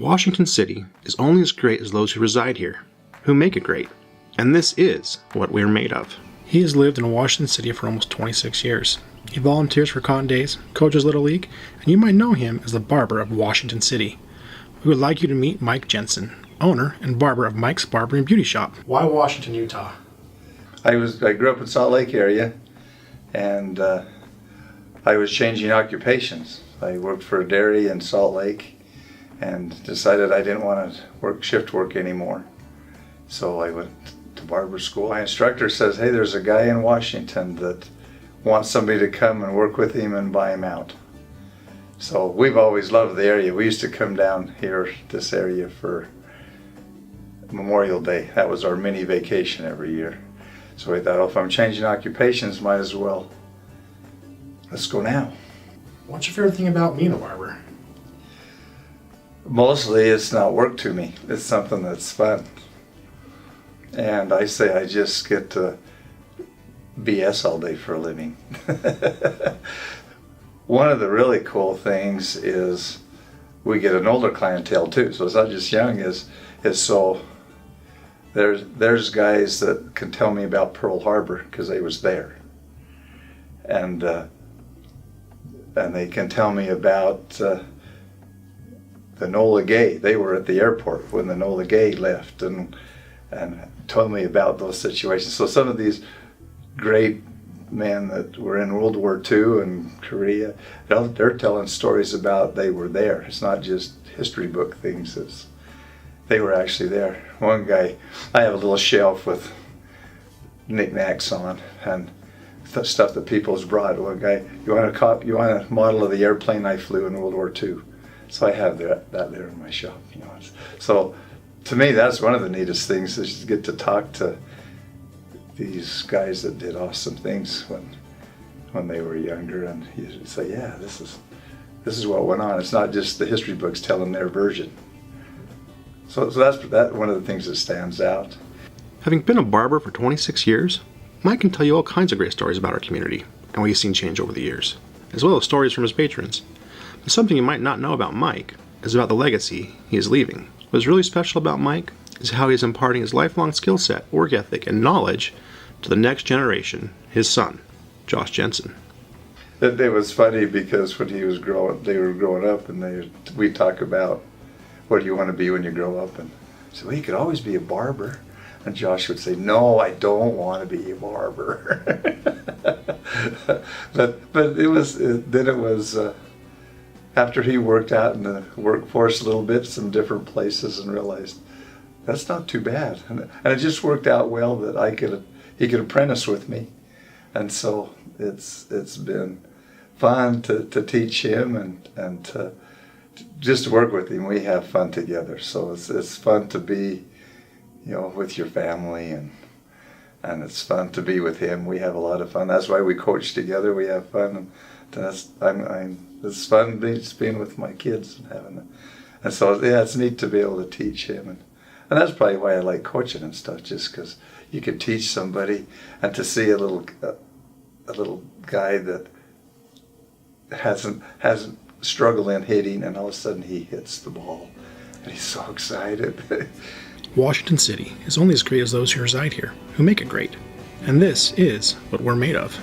Washington City is only as great as those who reside here, who make it great. And this is what we're made of. He has lived in Washington City for almost 26 years. He volunteers for Cotton Days, coaches Little League, and you might know him as the barber of Washington City. We would like you to meet Mike Jensen, owner and barber of Mike's Barber and Beauty Shop. Why Washington, Utah? I grew up in Salt Lake area, and I was changing occupations. I worked for a dairy in Salt Lake and decided I didn't want to work shift work anymore. So I went to barber school. My instructor says, hey, there's a guy in Washington that wants somebody to come and work with him and buy him out. So we've always loved the area. We used to come down here, this area, for Memorial Day. That was our mini vacation every year. So we thought, oh, if I'm changing occupations, might as well. Let's go now. What's your favorite thing about being a barber? Mostly it's not work to me. It's something that's fun. And I say I just get to BS all day for a living. One of the really cool things is we get an older clientele too. So it's not just young, is so there's guys that can tell me about Pearl Harbor because they was there. And they can tell me about the Enola Gay. They were at the airport when the Enola Gay left and told me about those situations. So some of these great men that were in World War II and Korea, they're telling stories about they were there. It's not just history book things. They were actually there. One guy, I have a little shelf with knickknacks on and stuff that people's brought. One guy, you want a model of the airplane I flew in World War II? So I have that there in my shop. So to me, that's one of the neatest things, is to get to talk to these guys that did awesome things when they were younger, and you say, yeah, this is what went on. It's not just the history books telling their version. So that's one of the things that stands out. Having been a barber for 26 years, Mike can tell you all kinds of great stories about our community and what he's seen change over the years, as well as stories from his patrons. But something you might not know about Mike is about the legacy he is leaving. What's really special about Mike is how he is imparting his lifelong skill set, work ethic, and knowledge to the next generation, his son, Josh Jensen. It was funny because when they were growing up, and we talk about, what do you want to be when you grow up? And I said, well, you could always be a barber. And Josh would say, no, I don't want to be a barber. but it was after he worked out in the workforce a little bit, some different places, and realized that's not too bad. And it just worked out well that he could apprentice with me. And so it's been fun to teach him and to just to work with him. We have fun together. So it's fun to be, with your family, and it's fun to be with him. We have a lot of fun. That's why we coach together. We have fun, and it's fun being with my kids and having it. And so yeah, it's neat to be able to teach him, and that's probably why I like coaching and stuff, just because you can teach somebody, and to see a little guy that hasn't struggled in hitting, and all of a sudden he hits the ball, and he's so excited. Washington City is only as great as those who reside here, who make it great. And this is what we're made of.